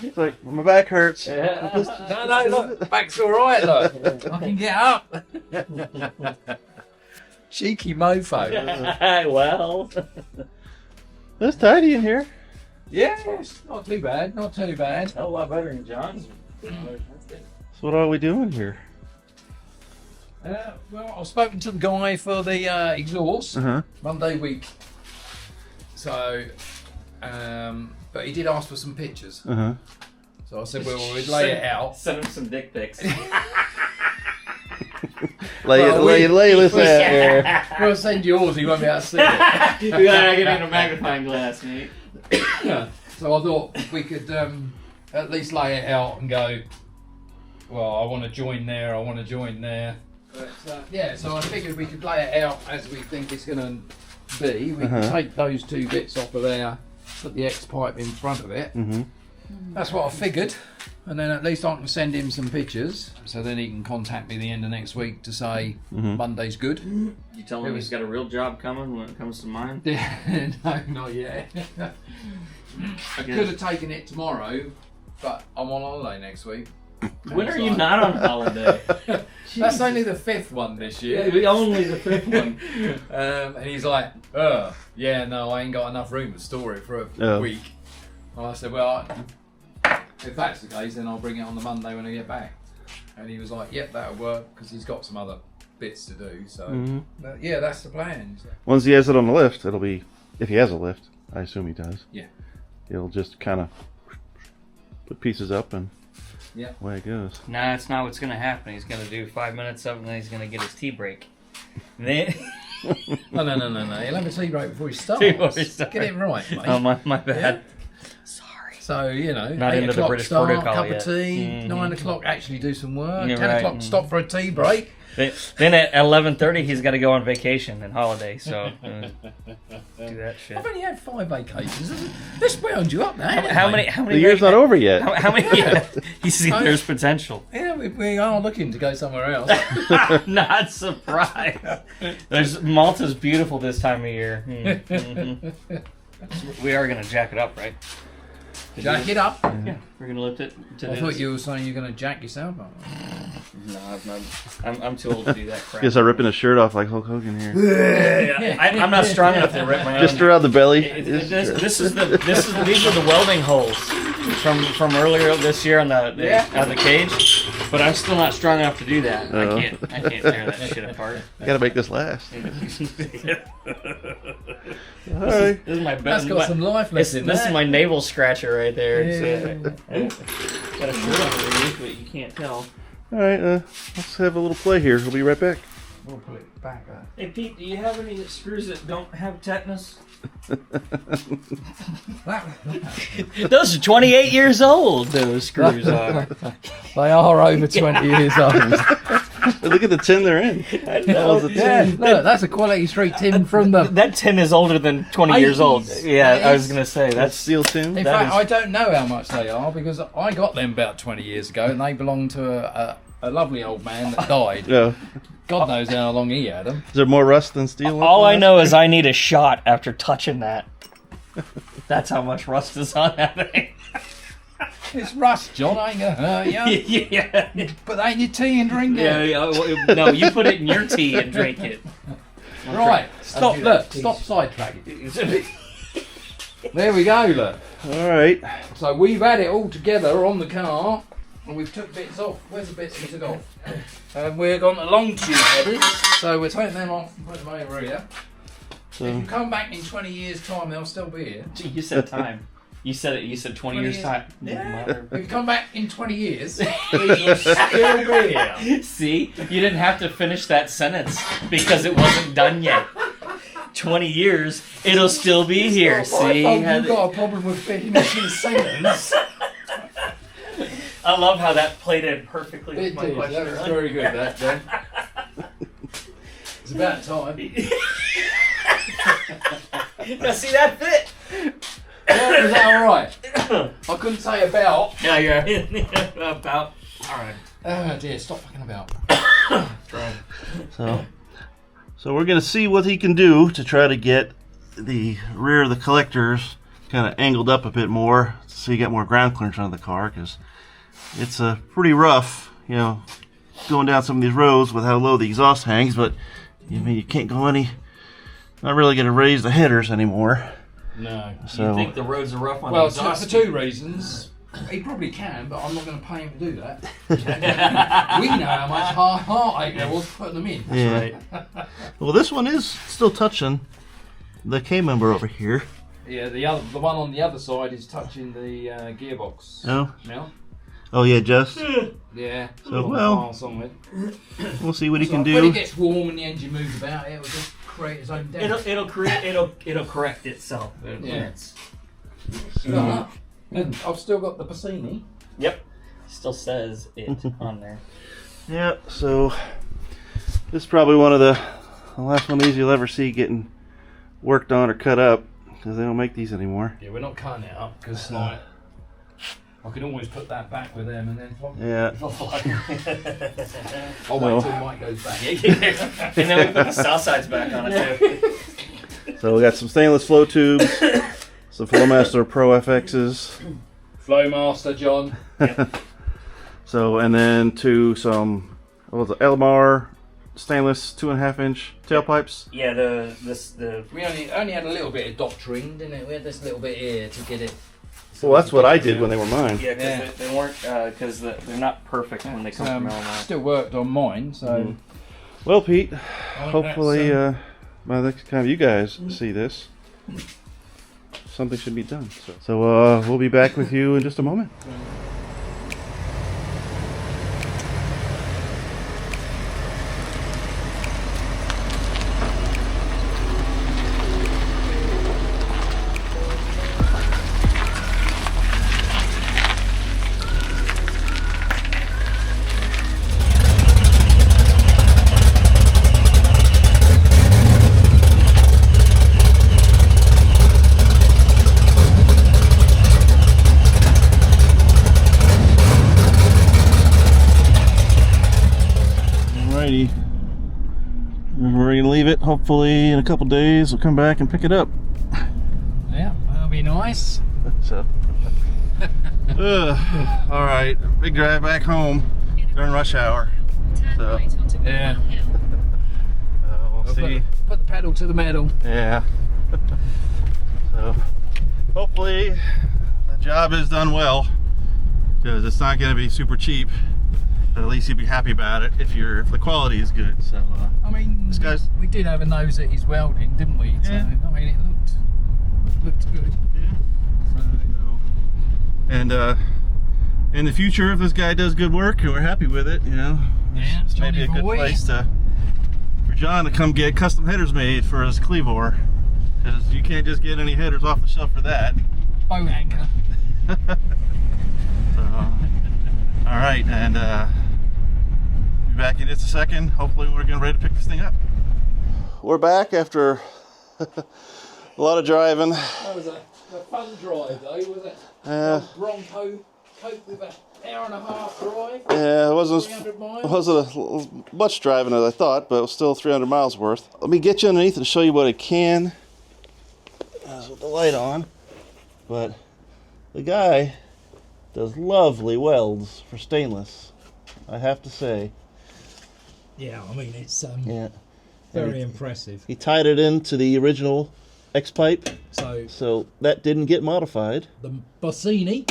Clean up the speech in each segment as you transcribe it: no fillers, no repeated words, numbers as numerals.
It's like, my back hurts. No, look, back's all right, look. I can get up. Cheeky mofo. Well, It's tidy in here. Yeah, it's not too bad, not too bad. a lot better than John's. So what are we doing here? Well, I've spoken to the guy for the exhaust Uh-huh. Monday week. So, but he did ask for some pictures. Uh-huh. So I said, well, we'd lay it out. Send him some dick pics. Lay this out here. We'll send yours, he won't be able to see it. You gotta get in a magnifying glass, mate. So I thought we could at least lay it out and go, well, I want to join there, I want to join there. But, yeah, so I figured we could lay it out as we think it's going to be. We can take those two bits off of there, put the X pipe in front of it. Mm-hmm. That's what I figured. And then at least I can send him some pictures. So then he can contact me the end of next week to say Monday's good. You tell him he's got a real job coming when it comes to mine? No, not yet. I could have taken it tomorrow, but I'm on holiday next week. When are you not on holiday? That's only the 5th one this year. Yeah, only the 5th one. And he's like, yeah, no, I ain't got enough room to store it for a week. And I said, well, if that's the case, then I'll bring it on the Monday when I get back. And he was like, yep, that'll work, because he's got some other bits to do. So, but yeah, that's the plan. So. Once he has it on the lift, it'll be, if he has a lift, I assume he does. Yeah. It'll just kind of put pieces up and yeah, away it goes. Nah, that's not what's gonna happen. He's gonna do 5 minutes of it, and then he's gonna get his tea break. Then No. He'll have a tea break before he starts. Before he starts. Get it right, mate. oh my bad. Yeah. Sorry. So, you know, Not 8 into the o'clock British start, protocol cup yet. of tea, 9 o'clock actually do some work, You're 10 right. o'clock stop for a tea break. Then at 11:30 he's got to go on vacation and holiday. So do that shit. I've only had 5 vacations. This wound you up now. How many? The year's not over yet. How many? Yeah, there's potential. Yeah, we are looking to go somewhere else. Not surprised. There's Malta's beautiful this time of year. We are gonna jack it up, right? Jack it up. Yeah, we're gonna lift it. I thought you were saying you're going to jack yourself up. No, I'm too old to do that crap. Guess I'm ripping his shirt off like Hulk Hogan here. I'm not strong enough to rip my own. Just around the belly. These are the welding holes from earlier this year on the cage, but I'm still not strong enough to do that. Oh. I can't tear that shit apart. I gotta make this last. All right. This is my That's got some life left in This there. is my navel scratcher right there. Yeah. So, got a shirt underneath, but you can't tell. All right. Let's have a little play here. We'll be right back. We'll put it back up. Hey Pete, do you have any screws that don't have tetanus? Those are 28 years old. Those screws are. They are over 20 years old. Look at the tin they're in. That was a tin. Yeah, look, that's a quality street tin from the... That tin is older than 20 years old. 80s. Yeah, That I was is- gonna say That's that's. steel tin. In That fact, is- I don't know how much they are because I got them about 20 years ago and they belonged to a lovely old man that died. No. God knows how long he had them. Is there more rust than steel? All I know is I need a shot after touching that. That's how much rust is on that thing. It's rust, John. I ain't going to hurt you. Yeah. Put that in your tea and drink it. Yeah. No, you put it in your tea and drink it. Right, stop, look, stop sidetracking. There we go, look. All right. So we've had it all together on the car and we've took bits off. Where's the bits we took off? We're going to long tube headers, so we're taking them off and putting them over here. So, If you come back in 20 years' time, they'll still be here. You said time. You said it. You said 20 years time. Yeah. If you come back in 20 years, these will still be here. See, you didn't have to finish that sentence because it wasn't done yet. 20 years, it'll still be here. See, You've got a problem with finishing a sentence. I love how that played in perfectly with It my did. question. That was very good, that, Dan. It's about time. Now, see that fit? Yeah, is that alright? I couldn't say about. Yeah, you're about. All right. Oh dear, stop fucking about. So we're gonna see what he can do to try to get the rear of the collectors kind of angled up a bit more so you get more ground clearance on the car, because it's pretty rough, you know, going down some of these roads with how low the exhaust hangs. But I mean, you can't go not really going to raise the headers anymore. No. So, you think the roads are rough on well, the exhaust? for two reasons. He probably can, but I'm not going to pay him to do that. We know how much heartache there was putting them in. That's right. Well, this one is still touching the K member over here. Yeah, the one on the other side is touching the gearbox. Oh. Now. Oh yeah, just. Yeah. So well, we'll see what he can do. When it gets warm and the engine moves about, it will just create its own depth. It'll correct itself. Yeah. And I've still got the Bassini. Yep. Still says it on there. Yeah. So this is probably one of the last one of these you'll ever see getting worked on or cut up, because they don't make these anymore. Yeah, we're not cutting it up because like I can always put that back with them and then flop. Yeah. I'll wait till Mike goes back. And then we put the south sides back on it too. So we got some stainless flow tubes, some Flowmaster Pro FXs. Flowmaster, John. Yep. So, and then some, what was it, LMR stainless 2.5 inch tailpipes. Yeah, we only had a little bit of doctoring, didn't it? We had this little bit here to get it. Well, that's what I did when they were mine. Yeah, because they weren't, because they're not perfect when they come from LMR. Still worked on mine, so. Well, Pete, hopefully by the next time you guys see this, something should be done. So we'll be back with you in just a moment. We're gonna leave it. Hopefully in a couple days we'll come back and pick it up. Yeah, that'll be nice. So all right, big drive back home during rush hour. So yeah, we'll see. Put the pedal to the metal. Yeah. So hopefully the job is done well, because it's not going to be super cheap. But at least you'll be happy about it if the quality is good. So I mean, this guy's, we did have a nose at his welding, didn't we? So, yeah. I mean, it looked good. Yeah. And in the future, if this guy does good work and we're happy with it, you know, yeah, it's maybe a good place for John to come get custom headers made for his Cleavor, because you can't just get any headers off the shelf for that. Boat anchor. So, all right, and be back in just a second. Hopefully we're getting ready to pick this thing up. We're back after a lot of driving. That was a fun drive though, was it? Bronco cope with an hour and a half drive. Yeah, it wasn't 300 miles. It wasn't as much driving as I thought, but it was still 300 miles worth. Let me get you underneath and show you what it can. That's with the light on. But the guy does lovely welds for stainless, I have to say. Yeah, I mean it's yeah, very impressive. He tied it into the original X pipe, so that didn't get modified. The Bassini,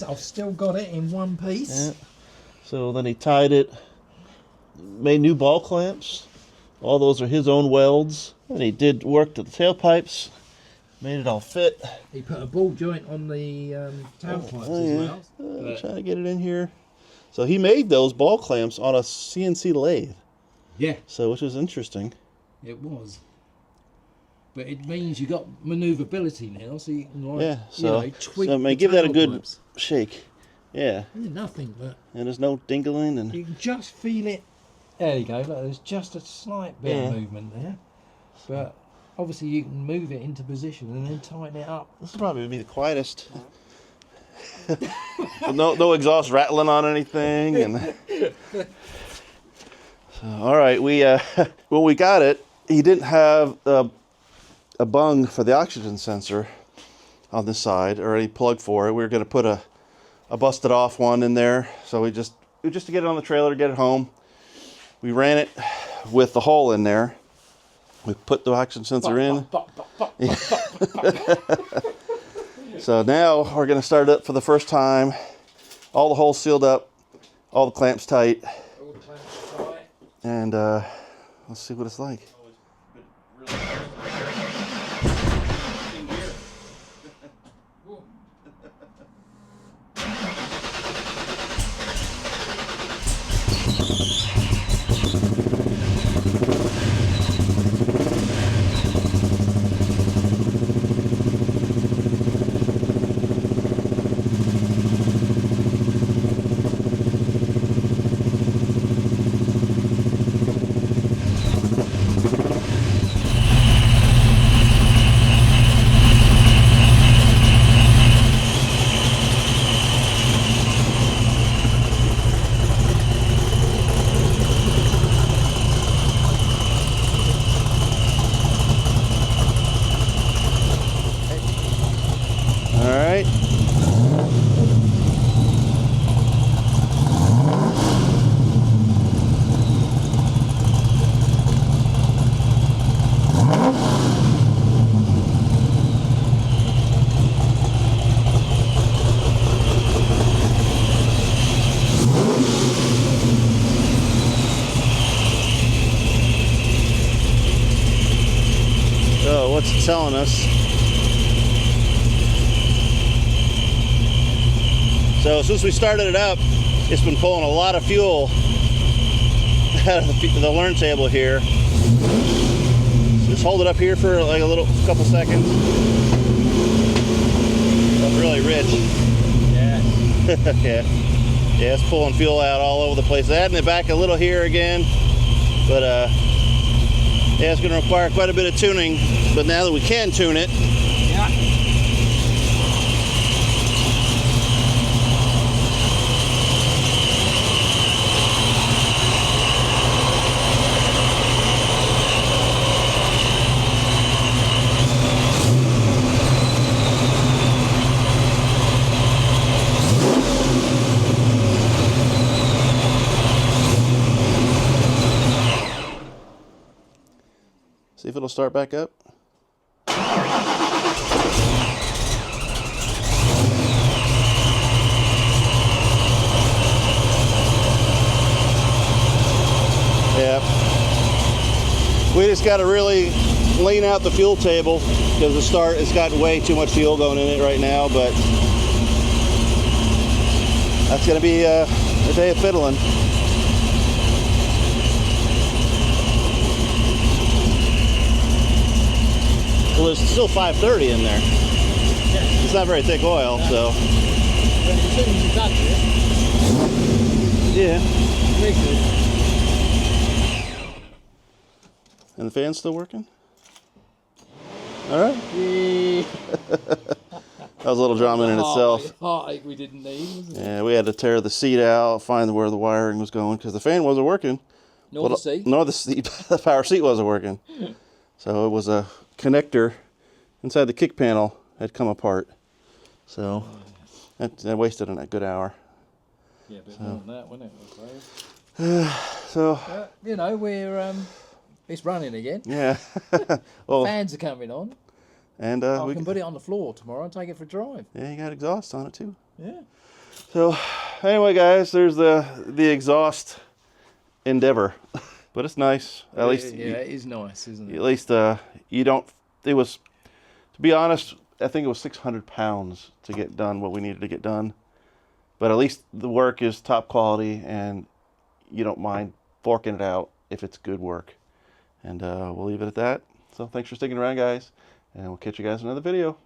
I've still got it in one piece. Yeah. So then he tied it, made new ball clamps. All those are his own welds, and he did work to the tailpipes, made it all fit. He put a ball joint on the tailpipes as well. I'm trying to get it in here. So he made those ball clamps on a CNC lathe. Yeah. So which is interesting. It was. But it means you got manoeuvrability now, so you can tweak. So I mean, give that a good shake. Yeah. Nothing but. And there's no dingling, and you can just feel it. There you go. Look, there's just a slight bit of movement there, but obviously you can move it into position and then tighten it up. This will probably be the quietest. no exhaust rattling on anything, and so, all right. We when we got it, he didn't have a bung for the oxygen sensor, on this side, or any plug for it. We were going to put a busted off one in there. So we just to get it on the trailer, to get it home. We ran it with the hole in there. We put the oxygen sensor in. So now we're going to start it up for the first time. All the holes sealed up, all the clamps tight. And let's see what it's like. So what's it telling us? So since we started it up, it's been pulling a lot of fuel out of the learn table here. So just hold it up here for like a couple seconds. That's really rich. Yeah. Yeah, it's pulling fuel out all over the place. Adding it back a little here again, but yeah, it's going to require quite a bit of tuning, but now that we can tune it. Yeah. See if it'll start back up. Yeah. We just got to really lean out the fuel table because it's got way too much fuel going in it right now, but that's going to be a day of fiddling. Well, there's still 530 in there. Yeah. It's not very thick oil, so. But as soon as you touch it, yeah. makes it. And the fan's still working? All right. Yeah. That was a little drama in itself. Heartache we didn't need, wasn't it? Yeah, we had to tear the seat out, find where the wiring was going, because the fan wasn't working. Nor the seat. Nor the seat. The power seat wasn't working. So it was a connector inside the kick panel had come apart. So that wasted a good hour. Yeah, a bit more than that, wasn't it? So you know, we're it's running again. yeah. Well, fans are coming on. And we can put it on the floor tomorrow and take it for a drive. Yeah, you got exhaust on it too. Yeah. So anyway, guys, there's the exhaust endeavor. But it's nice. At least it is nice, isn't it? At least you don't. It was, to be honest, I think it was 600 pounds to get done what we needed to get done. But at least the work is top quality, and you don't mind forking it out if it's good work. And we'll leave it at that. So thanks for sticking around, guys, and we'll catch you guys in another video.